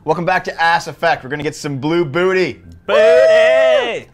Welcome back to Ass Effect. We're gonna get some blue booty. Booty!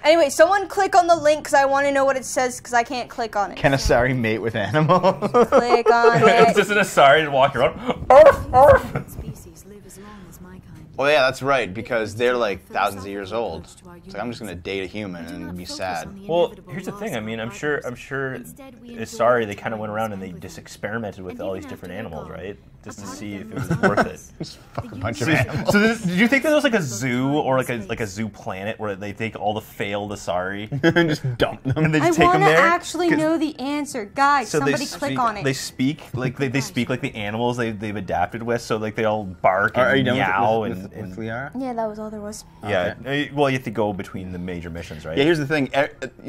Anyway, someone click on the link because I want to know what it says because I can't click on it. Can Asari mate with animals? Click on it. It's just an Asari to walk around. Arf, arf. Species live as long as my kind. Well, yeah, that's right, because they're like thousands of years old. It's like I'm just gonna date a human and be sad. Well, here's the thing. I mean, I'm sure Asari, they kind of went around and they just experimented with all these different animals, right? Just to see if it was worth it. Just fuck a bunch of animals. So did you think that there was like a zoo or like a zoo planet where they take all the failed Asari and just dump them? and they I just take them want to there? actually know the answer. Guys, So somebody click on it. They speak like they speak like the animals they've adapted with. So like they all bark and Are you done meow with and Liara? Yeah, that was all there was. yeah. Well, you have to go between the major missions, right? Yeah, here's the thing.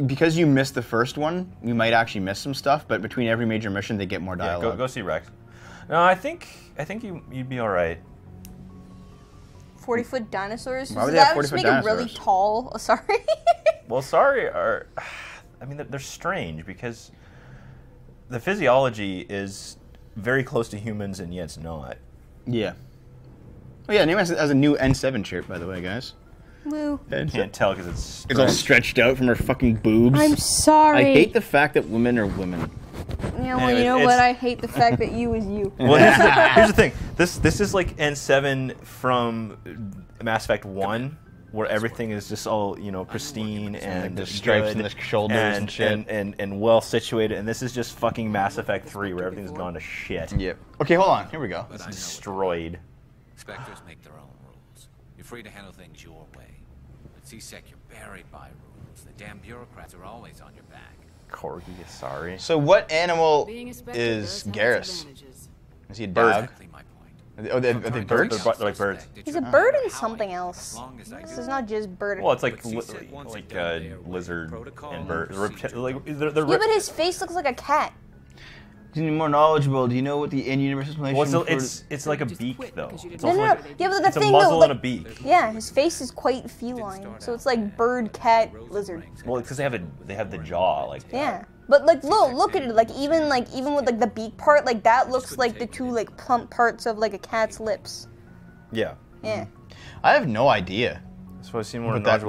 Because you missed the first one, you might actually miss some stuff, but between every major mission, they get more Yeah, dialogue. go see Rex. No, I think you'd be all right. 40-foot dinosaurs? Why would Does they have that just 40-foot make it really dinosaurs? tall? Oh, sorry. Well, Asari are, I mean, they're strange because the physiology is very close to humans and yet it's not. Yeah. Oh yeah, Naomi has a new N7 shirt, by the way, guys. Woo. You can't tell because It's all stretched out from her fucking boobs. I'm sorry. I hate the fact that women are women. You Yeah, know it's- what? I hate the fact that you is you. Well, here's the thing. This is like N7 from Mass Effect 1, where everything is just all pristine and the stripes good and the shoulders and shit. and well situated. And this is just fucking Mass Effect 3, where everything's gone to shit. Yep. Okay, hold on. Here we go. It's destroyed. Spectres make their own rules. You're free to handle things your way. At C-Sec, you're buried by rules. The damn bureaucrats are always on your back. Corgi, sorry. So what animal Being a spectre is does have its Garrus? advantages. Is he a Bird. dog? Exactly my point. Are they birds? They're like birds. He's a bird and something else. This is not just bird. Well, it's like But C-Sec wants it done their way. lizard Protocol, and bird. procedure. Like they're Yeah, but his face looks like a cat. He's more knowledgeable. Do you know what the in-universe explanation well, for... it's like a Just beak quit though. because you It's didn't No, also no, like, no. Yeah, but the it's a thing muzzle though, and a like, beak. yeah, his face is quite feline, so it's like bird, cat, lizard. Well, because they have the jaw like. Yeah, but like, look at it. Like even with like the beak part, like that looks like the two like plump parts of like a cat's lips. Yeah. Yeah. I have no idea. So I've seen more But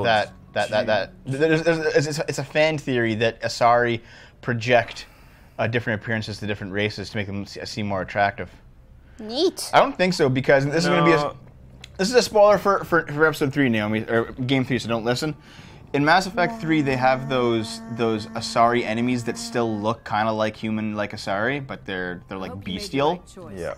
it's a fan theory that Asari project different appearances to different races to make them seem more attractive. Neat. I don't think so because this is going to be No. this is a spoiler for episode 3, Naomi, or game 3. So don't listen. In Mass Effect 3, they have those Asari enemies that still look kind of like human, like Asari, but they're like bestial. Yeah.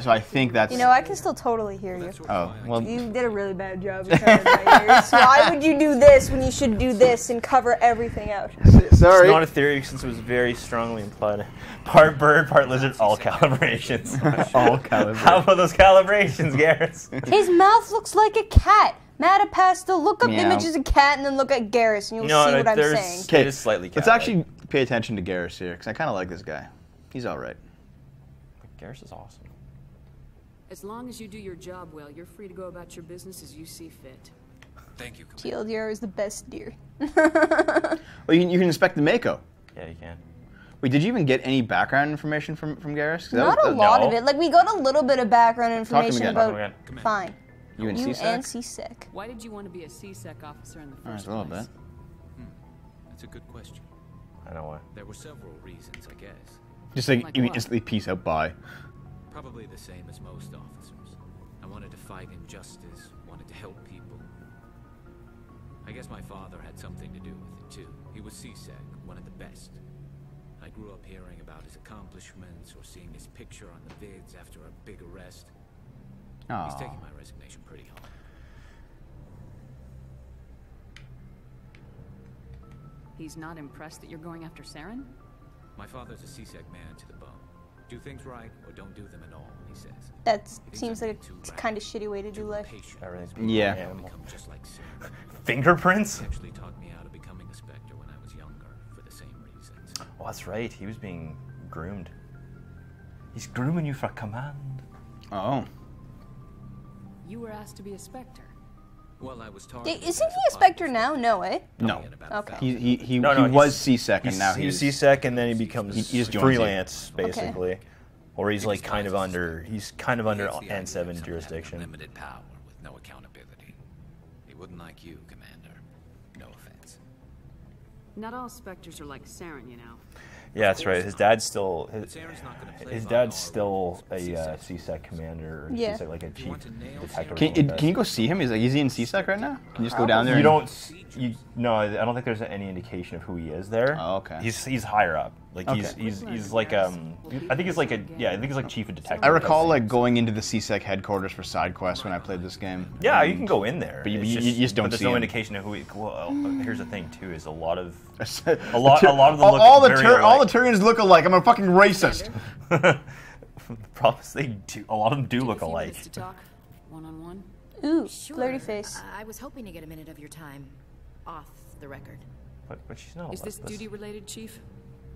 So I think that's. You know, I can still totally hear you. Oh well. You did a really bad job of covering my ears. So why would you do this when you should do this and cover everything out? Sorry. It's not a theory since it was very strongly implied. Part bird, part lizard, all calibrations. All calibrations. How about those calibrations, Garrus? His mouth looks like a cat. Matapasta, look up Meow. images of cat and then look at Garrus and you'll see what I'm saying. It is slightly Let's cat-like. actually pay attention to Garrus here because I kind of like this guy. He's all right. Garrus is awesome. As long as you do your job well, you're free to go about your business as you see fit. Thank you, Commander. TLDR is the best deer. Well, you can inspect the Mako. Yeah, you can. Wait, did you even get any background information from Garrus? 'Cause that Not was- a that- lot no. of it. Like we got a little bit of background Talk to me information again. Talk to about. me again. Fine. You and You C-Sec? and C-Sec. Why did you want to be a C-Sec officer in the Alright, first a little place? bit. That's a good question. I know why. There were several reasons, I guess. Just like Like you what? instantly peace out by. Probably the same as most officers. I wanted to fight injustice, wanted to help people. I guess my father had something to do with it too. He was C-Sec, one of the best. I grew up hearing about his accomplishments or seeing his picture on the vids after a big arrest. He's taking my resignation pretty hard. He's not impressed that you're going after Saren? My father's a C-Sec man to the bone. Do things right or don't do them at all, he says. That He thinks seems I'm like being a too kind of radical, shitty way to do too life. patient. Everything's Yeah. animal. Become just like Saren. Fingerprints? He actually taught me how to becoming a Spectre when I was younger for the same reasons. Oh, that's right. He was being groomed. He's grooming you for command. Oh. You were asked to be a Spectre. Well, I was taught. Isn't he a Spectre now? No, eh? No. Okay. No, He he's- was C-Sec and now he's C-Sec and then he becomes he just joins freelance, basically. Or he's like kind of under Hates the idea of N7 someone having jurisdiction. unlimited power with no accountability. He wouldn't like you, Commander. No offense. Not all Spectres are like Saren, you know. Yeah, that's right. His dad's still Saren's not gonna play his by dad's our still rules. a CSEC commander, or Yeah. CSEC, like a You chief want to nail detective. or Can, something like can you that. go see him? Is he in CSEC right now? Can you just go down there? You and- don't. No, I don't think there's any indication of who he is there. Oh, okay. He's higher up. Like Okay. he's like I think he's like I think he's like chief of detective. I recall like going into the CSEC headquarters for side quests when I played this game. Yeah, you can go in there. But you It's just don't but there's see no him. indication of who he. Well, here's the thing too: is a lot of a lot of them look all the very all the alike. Turians look alike. I'm a fucking racist. The problem is they do. A lot of them do look A few alike. minutes to talk, one-on-one. Ooh, Sure. flirty face. I was hoping to get a minute of your time off the record. But she's not. Is this duty-related, Chief?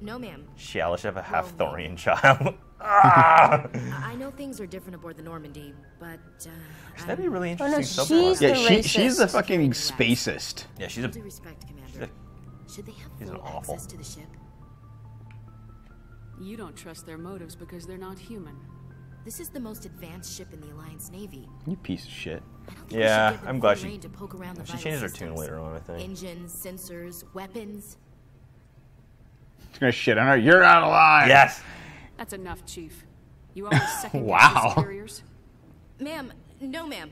No, ma'am. Shall I have a half Thorian child? Ah! I know things are different aboard the Normandy, but That'd be really Oh no, interesting. she's subplot. the Yeah, she's the racist. fucking spacist. Yeah, she's With due a. respect, Commander. Should they have she's full an awful. access to the ship? You don't trust their motives because they're not human. This is the most advanced ship in the Alliance Navy. You piece of shit. I don't think we Yeah, should give them I'm glad free rein to poke around the she vital changes her systems. tune later on. I think. Engines, sensors, weapons. She's gonna shit on her. You're out of line. Yes. That's enough, Chief. You always second guess Wow. your superiors. Ma'am, no, ma'am.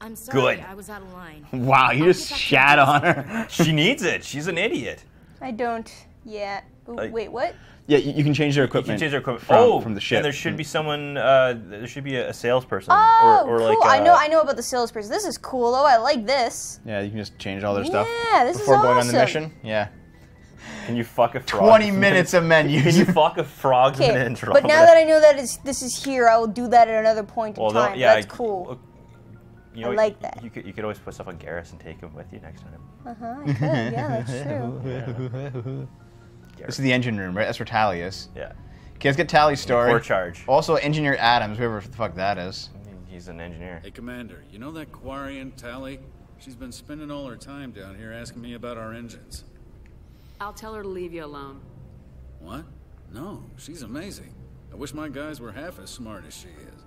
I'm sorry, Good. I was out of line. Wow, you I'll just get back to shat you. on her. She needs it. She's an idiot. I don't. Yeah. Ooh, Like- wait, what? Yeah, you can change their You can equipment. change their equipment. from the ship. And there should be someone. There should be a salesperson. Oh, or cool. like. I know about the salesperson. This is cool though. I like this. Yeah, you can just change all their stuff Yeah, this is before going on the awesome. mission. Yeah. Can you fuck a frog? 20 minutes of menus. Can you fuck a frog in an Okay, intro? but now that I know that this is here, I will do that at another point in Well, time. yeah, That's cool. You know, I like that. You could always put stuff on Garrus and take him with you next time. I could. Yeah, that's true. This is the engine room, right? That's where Tally is. Yeah. Okay, let's get Tally's story. Core charge. Also, Engineer Adams, whoever the fuck that is. He's an engineer. Hey, Commander, you know that Quarian Tally? She's been spending all her time down here asking me about our engines. I'll tell her to leave you alone. What? No, she's amazing. I wish my guys were half as smart as she is.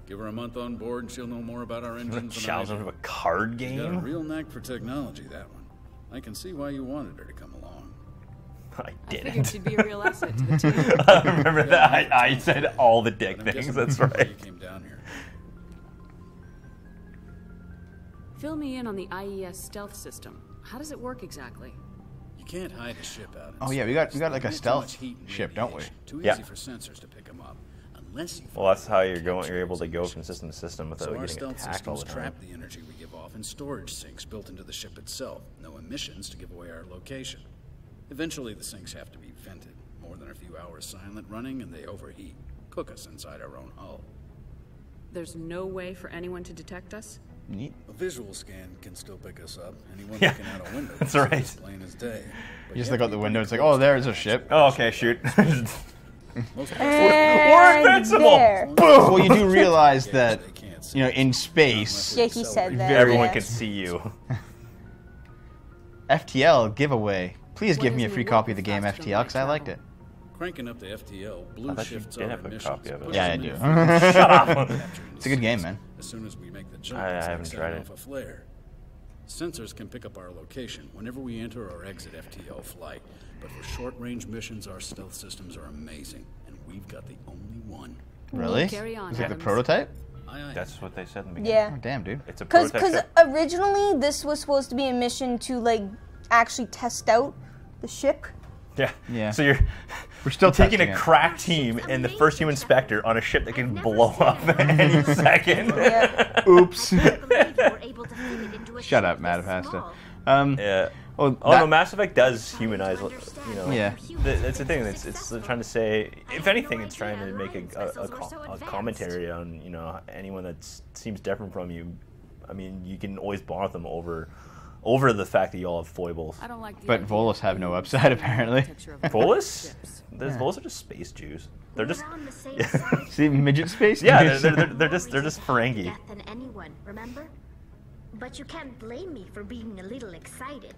Give her a month on board and she'll know more about our engines than I Challenge do. of a card She's got a game? real knack for technology, that one. I can see why you wanted her to come along. I I figured didn't. she'd be a real asset to the team. I remember that. I said all the dick But I'm things. guessing That's before right. you came down here. Fill me in on the IES stealth system. How does it work exactly? You can't hide a ship out in Oh, yeah, we got space. like a Too stealth much heat and ship, don't we? radiation. Too Yeah. easy for sensors to pick them up. Unless you Well, that's how you're find going. You're able to capture go emissions. from system to system without So our getting stealth attacked all systems the time. trap the energy we give off in storage sinks built into the ship itself. No emissions to give away our location. Eventually, the sinks have to be vented. More than a few hours silent running, and they overheat. Cook us inside our own hull. There's no way for anyone to detect us? Neat. A visual scan can still pick us up. Anyone Yeah, looking out a window that's can see right. us plain as day. But You just you look have out to the be window, pretty it's like, close oh, to there's the a ship. Oh, okay, shoot. Most And invincible. there. Well, you do realize that, they can't see you know, in space, Yeah, he said that. Everyone yeah. can see you. FTL giveaway. Please What give me a is free the copy of the work game faster than FTL because I light liked travel? it. Cranking up the FTL I blue thought you shifts did our have a emissions. copy of it. pushes Yeah, I them do. into Shut up. capturing It's a good the game, sinks. man. As soon as we make the jump, I it's like haven't setting tried it. off a flare. Sensors can pick up our location whenever we enter or exit FTL flight. But for short-range missions, our stealth systems are amazing, and we've got the only one. Really? Carry on, Is it the Adams. prototype? Aye, aye. That's what they said in the beginning. Yeah. Oh, damn, dude. It's a Because prototype ship. originally this was supposed to be a mission to like actually test out the ship. Yeah. Yeah. So you're We're still taking testing a it. crack team and the first human inspector on a ship that can blow up at any second. Yeah. Oops. Shut Shut up, Matapasta. Yeah. Oh, Oh that- no, Mass Effect does humanize. You know. Yeah. That's the thing. It's trying to say, if anything, it's trying to make a commentary on anyone that seems different from you. I mean, you can always bond with them over the fact that you all have foibles. I don't like the But idea Volus of have no being upside, in the apparently. architecture of Volus? ships. Volus are just space Jews. They're just See, midget space? yeah. They're just Ferengi. Death than anyone, remember? But you can't blame me for being a little excited.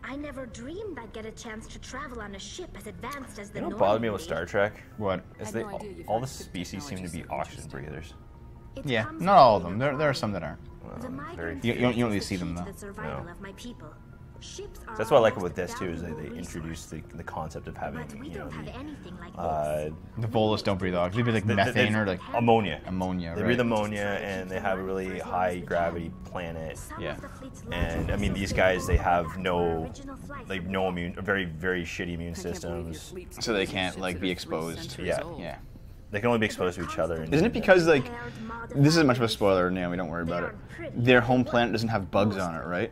I never dreamed I'd get a chance to travel on a ship as advanced as the You know what bothered me Normandy. with Star Trek? What? Is had they, no idea you've all had the ship species seem to be technology so oxygen interesting. breathers. It Yeah, comes not all of from them. being There are a some that aren't. The very migrant few. You don't fleet really is see the them, key to though. the survival No. of my people. Ships are That's what I like our about most this too, is they valuable introduce resource. the concept of having, But we you know, don't have anything like the, The Volus don't breathe oxygen. They breathe like methane or like ammonia. ammonia, They right? breathe ammonia, and they have a really high gravity planet. Yeah. And I mean, these guys, they have no very very shitty immune I can't believe your systems. fleet's So they using can't ships like that be are 3 exposed. centuries Yeah. old. Yeah. They can only be exposed to each other. And Isn't it because like this isn't much of a spoiler, Naomi? Don't worry about it. Their home planet doesn't have bugs on it, right?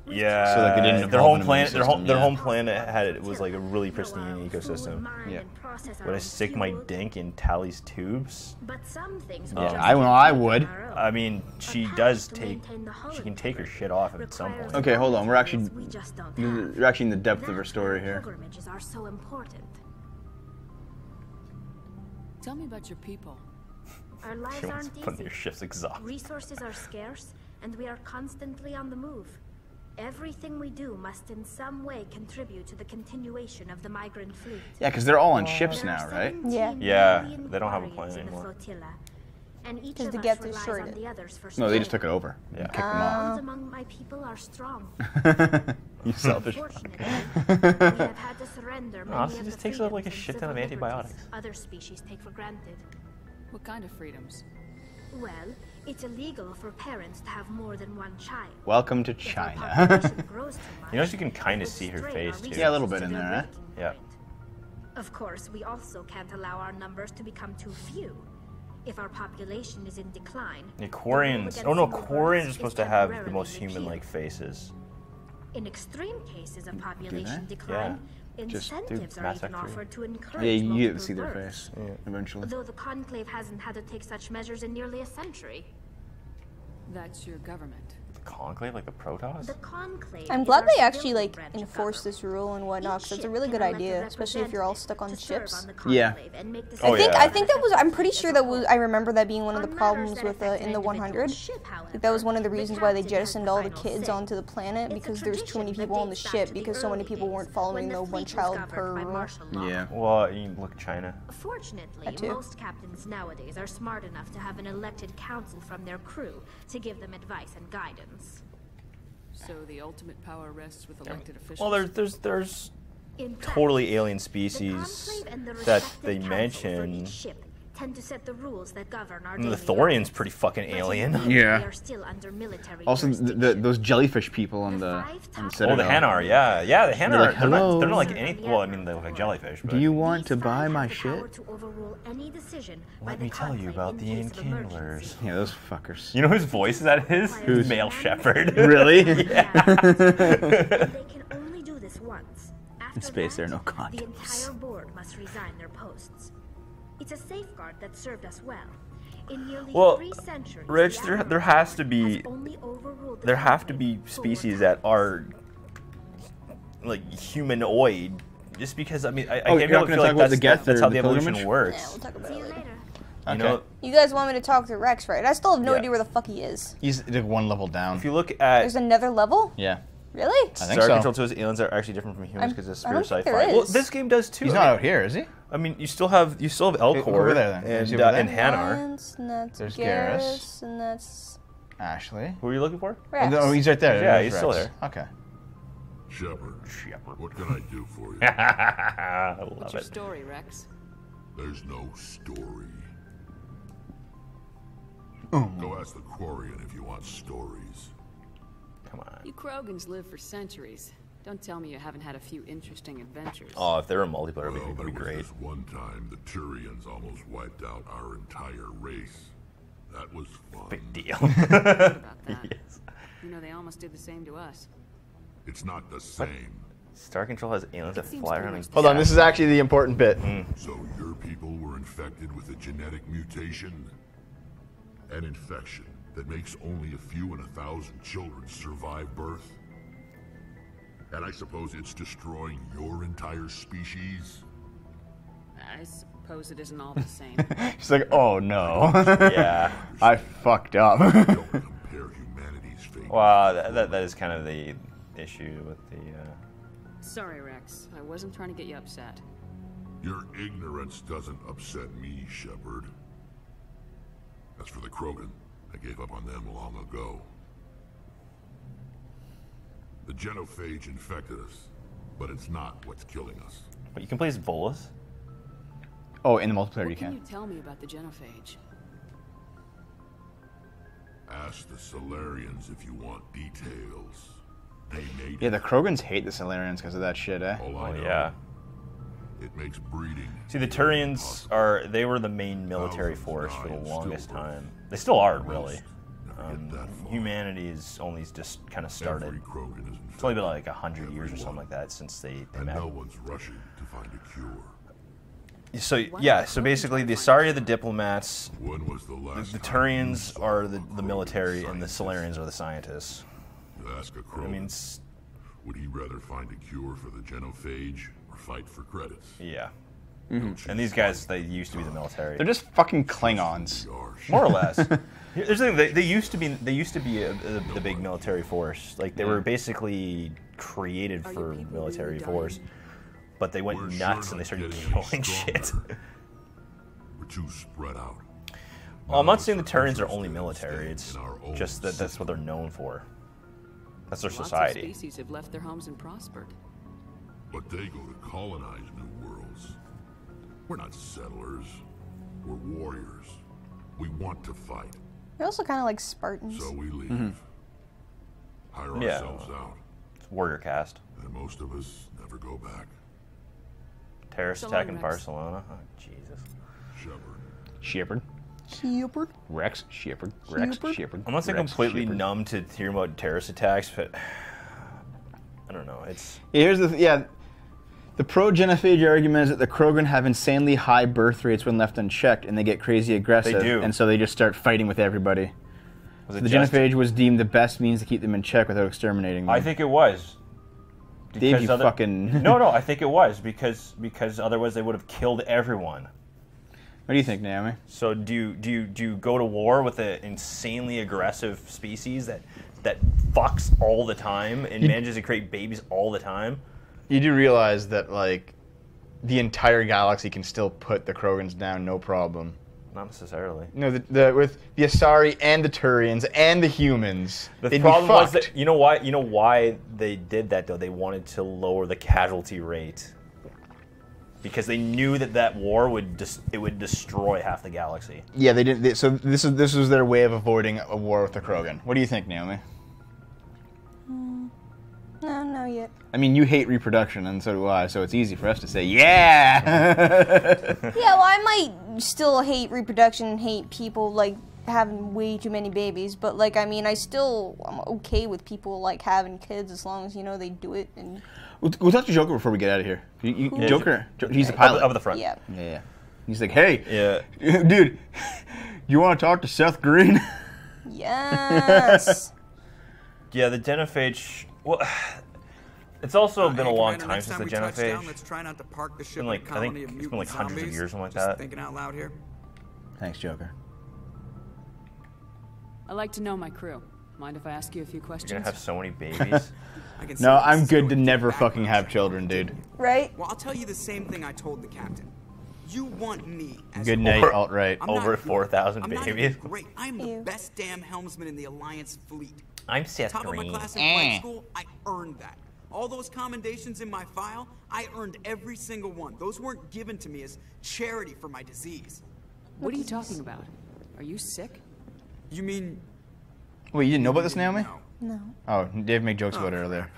Yeah, So, like, they didn't their evolve home an immune planet, system, their yeah. home planet was like a really pristine ecosystem. Yeah. Would I stick my dink in Tally's tubes? But some things Yeah, I would. I mean, she can take her shit off at some point. Okay, hold on. We're actually We just don't have. we're actually in the depth of her story here. Pilgrimages are so important. Tell me about your people. Our lives She wants aren't to put in easy. your ship's exhaust. Resources are scarce, and we are constantly on the move. Everything we do must in some way contribute to the continuation of the migrant fleet. Yeah, because they're all on ships There are now, right? 17 Yeah. Yeah, million they don't have a warriors planet in the anymore. flotilla, and each 'Cause of the us Geth relies destroyed on it. the others for No, they just took it survival. over. Yeah. And kicked them off. Bonds among my people are strong. You selfish. Fortunately, we have had to surrender many Honestly, of just the takes up like a freedoms shit and ton of civil liberties antibiotics. other species take for granted. What kind of freedoms? Well, it's illegal for parents to have more than one child. Welcome to If our China. population grows too much, You notice you can kind it of would see her strain face our too. Yeah, a little bit resources in to there, their eh? breaking Yeah. point. Of course, we also can't allow our numbers to become too few. If our population is in decline, Yeah, the war Quarians. against Oh no, immigrants Quarians are is supposed to have the temporarily most human-like repealed. faces. In extreme cases of population they? decline, Just do incentives are Mass even Effect 3. offered to encourage Yeah, you get multiple to see their births. face eventually. Though the Conclave hasn't had to take such measures in nearly a century. That's your government. Conclave, like the Protoss? The Conclave I'm is glad our they actually civilian like branch of enforce government. this rule and whatnot. Each 'Cause it's a ship really can good elect a idea, especially if you're all representative stuck on to serve ships. on the Yeah. Conclave and make Oh, I think yeah. I think that was. I'm pretty sure that was. I remember that being one of the On problems matters that with affect in an the individual 100. ship, I think that was one of the however, reasons why they captain has jettisoned all the final kids say. onto the planet It's a because there's too many tradition people that on the dates back ship to the because so many early people days, weren't following when the the one fleet was child governed per by rule. martial law. Yeah. Well, you look at China. Fortunately, That too. most captains nowadays are smart enough to have an elected council from their crew to give them advice and guidance. So the ultimate power rests with elected officials. Well, there's In totally practice, alien the species Conclave and the that respective they councils for mention. each ship tend to set the rules that govern our I mean, the daily Thorian's lives. pretty fucking But alien. indeed, Yeah. we are still under military Also, jurisdiction. those jellyfish people on The the five on the top- Oh, Citadel. the Hanar, yeah, the Hanar. They're like, they're, not, "Hello." they're not like any. Well, I mean, they're like jellyfish. But Do you want to These buy five my have the power shit? to overrule any decision by Let the me tell you Conclave about in the case of Enkindlers. emergency. Yeah, those fuckers. You know whose voice that is? Who's? Male Shepherd. Really? Yeah. And they can only do this once. After space, there are no that, condoms. The entire board must resign their posts. It's a safeguard that served us well. In nearly Well, 3 centuries, Rich, the there has to be has only overruled the there have to be Conclave 4 species that times. are like humanoid. Just because I mean, I Oh, can't you're be able not to gonna feel talk like about the that's Geth that's or how the the evolution pilgrimage? Yeah, works. we'll talk about See it you later. later. You Okay. know, You guys want me to talk to Rex, right? I still have no Yeah. idea where the fuck he is. He's like one level down. if you look at There's another level? Yeah. Really? I think Star so. Control 2's aliens are actually different from humans because it's I don't spirit think there sci-fi. Well, is. this game does too. He's I not mean- out here, is he? I mean, you still have Elcor over there, then. Is he over there? and Hanar. Lance, and that's There's Garrus, Garrus. and that's Ashley. Who are you looking for? Rex. Oh, he's right there. Yeah, There's he's still Rex. Okay. Shepard, Shepard. what can I do for you? I love What's your it. story, Rex? There's no story. Go ask the Quarian if you want stories. Come on. You Krogans live for centuries. Don't tell me you haven't had a few interesting adventures. Oh, if they were a multiplayer, Well, it'd there be was great. this one time the Turians almost wiped out our entire race. That was fun. Big deal. About that. Yes. You know, they almost did the same to us. It's not the same. Star Control has aliens that Seems fly pretty around. much And the Hold on, this is actually the important bit. So your people were infected with a genetic mutation? An infection that makes only a few in 1,000 children survive birth? And I suppose it's destroying your entire species? I suppose it isn't all the same. She's like, oh no. yeah. I fucked up. Don't compare humanity's fate. Well, that is kind of the issue with the. Sorry, Rex. I wasn't trying to get you upset. Your ignorance doesn't upset me, Shepard. As for the Krogan, I gave up on them long ago. The genophage infected us, but it's not what's killing us. But you can play as Volus. Oh, in the multiplayer What you can can. you tell me about the genophage? Ask the Solarians if you want details. They made Yeah, the it. Krogans hate the Solarians because of that shit, eh? All I know, Yeah. it makes breeding. See, the Turians they were the main military force for the longest time. They still are, really. Humanity is only just kind of started. Every Krogan is infected. It's only been like 100 years or something like that since they And met. no one's rushing to find a cure. So yeah, so basically the Asari are the diplomats, When was the last the time you Turians saw are a the Krogan military, and the scientist? Solarians are the scientists. You ask a Krogan, I mean, would he rather find a cure for the genophage or fight for credits? yeah. Don't you And these guys, they used to be the military, They're just fucking Klingons. more or less. Here's the thing: they used to be the big military force. Like they were basically created Are for your people military really force, dying? but they went We're nuts sure and they not started getting any killing shit. stronger. We're too spread out. Well, I'm None not of saying the us are Turians are only interested in military. staying It's in our own just that that's what they're known for. That's their Lots of society. species have left their homes and prospered. But they go to colonize new worlds. We're not settlers. We're warriors. We want to fight, They're also kind of like Spartans. so we leave. Hire Yeah. ourselves out, It's warrior caste. and most of us never go back. Terrorist So attack long, in Rex. Barcelona. Oh, Jesus. Shepard. Shepard. Rex. Shepard. Rex. Shepard. I'm not saying Rex, completely Shepard. numb to hearing about terrorist attacks, but I don't know. It's Yeah, here's the the pro-genophage argument is that the Krogan have insanely high birth rates when left unchecked, and they get crazy aggressive, do. and so they just start fighting with everybody. was So it the just, genophage was deemed the best means to keep them in check without exterminating them. I think it was. Dave, Because you fucking... No, I think it was because otherwise they would have killed everyone. What do you think, Naomi? So do you go to war with an insanely aggressive species that fucks all the time and manages to create babies all the time? You do realize that, like, the entire galaxy can still put the Krogans down, no problem. Not necessarily. No, with the Asari and the Turians and the humans, The they'd problem be was fucked. that you know why they did that though. They wanted to lower the casualty rate because they knew that war would destroy half the galaxy. Yeah, they didn't. So this was their way of avoiding a war with the Krogan. What do you think, Naomi? No yet. I mean, you hate reproduction, and so do I. So it's easy for us to say, yeah. Yeah, well, I might still hate reproduction and hate people like having way too many babies, but like, I mean, I'm okay with people like having kids as long as they do it and. We'll talk to Joker before we get out of here. Yeah, Joker, he's the pilot. Up the front. Yeah. Yeah. He's like, hey, Yeah. dude, you want to talk to Seth Green? Yes. Yeah, the genophage. Well, it's also been a Hey, long Commander, time next since time the we touch down, genophage. let's try not to park the ship been like- in a I think colony of it's been mutant like hundreds of zombies. years, something like Just that. thinking out loud here. Thanks, Joker. I like to know my crew. Mind if I ask you a few questions? You're gonna have so many babies. I can see No, where I'm this is good going to with never your fucking background have check. children, dude. Right? Well, I'll tell you the same thing I told the captain. You want me as Good your night, leader. alt-right. I'm not Over good. 4,000 I'm not babies. even great. I'm the Ew. best damn helmsman in the Alliance fleet. I'm Seth Top of my Green. class in flight school, I earned that. All those commendations in my file, I earned every single one. Those weren't given to me as charity for my disease. What are you talking about? Are you sick? You mean Wait, you didn't know about this, Naomi? no? No. Oh, Dave made jokes about it earlier.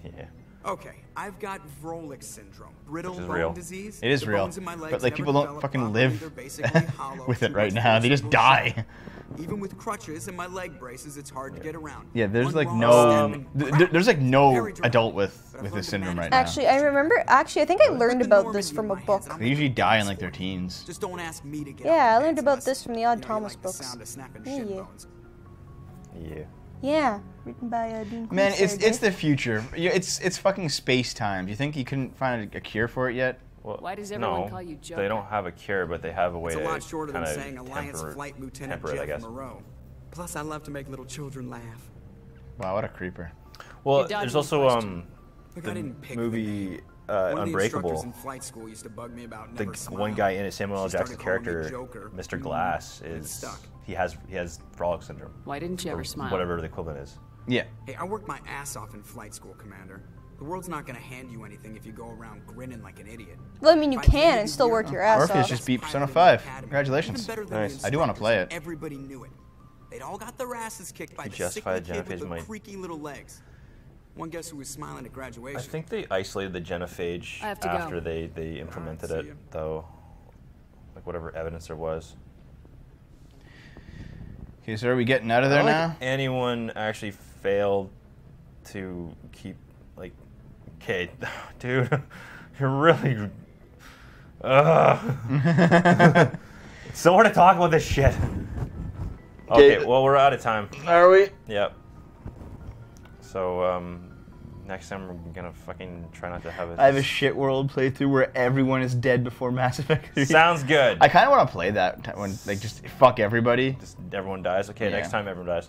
Yeah. Okay, I've got Vrolik syndrome, brittle Which is bone real. disease. It is The real, bones in my legs but like never people don't develop fucking properly. live They're basically hollow, with it too right much now. for They a just single die. shot. Even with crutches and my leg braces, it's hard to get around. Yeah, there's One like wrong no, step and there's like no Very dry. adult with But I've this learned to syndrome manage right now. Actually, I think I learned the about Normandy this from in a my hands, book. and I'm They usually gonna die in go like their for it. teens. Just don't ask me to get Yeah, on I your learned pants about unless, this from the Odd you Thomas like books. The sound of snapping Yeah, shin yeah. bones. Yeah. Yeah, written by Dean Man, Koontz, it's the future. It's fucking space time. Do you think you couldn't find a cure for it yet? Well, Why does everyone no, call you Joker? they don't have a cure, but they have a way It's a to lot shorter than kinda saying Alliance Flight Lieutenant temper it, I Jeff guess. Moreau. Plus, I love to make little children laugh. Wow, what a creeper. Well, You dodged there's me also twice, Jim. Look, I the didn't pick movie One of the Unbreakable. instructors in flight school used to bug me about The never one smiling. guy in it, Samuel L. She started Jackson's calling me character, Joker. Mr. Glass, is stuck. he has frolic syndrome. Why didn't you or ever smile? Whatever the equivalent is. Yeah. Hey, I worked my ass off in flight school, Commander. The world's not gonna hand you anything if you go around grinning like an idiot. Well, I mean, you By the end can of and the still year, work your ass Orpheus off. just beat pilot Persona of the 5. academy. Congratulations. Even better than Nice. the I do want to play it. instructors, Everybody knew it. They'd all got their asses kicked by You the justified sickly kid with genophage the might- creaky little legs. One guess who was smiling at graduation. I think they isolated the genophage I have to go. after they implemented see it, you. though. Like whatever evidence there was. Okay, so are we getting out of there I don't now? think anyone actually failed to keep, like, okay, dude, you're really, somewhere to talk about this shit. Okay, well, we're out of time. Are we? Yep. So, next time we're gonna fucking try not to have it. I have a shit world playthrough where everyone is dead before Mass Effect 3. Sounds good. I kind of want to play that when, like, just fuck everybody. Just everyone dies. Okay, Yeah. next time everyone dies.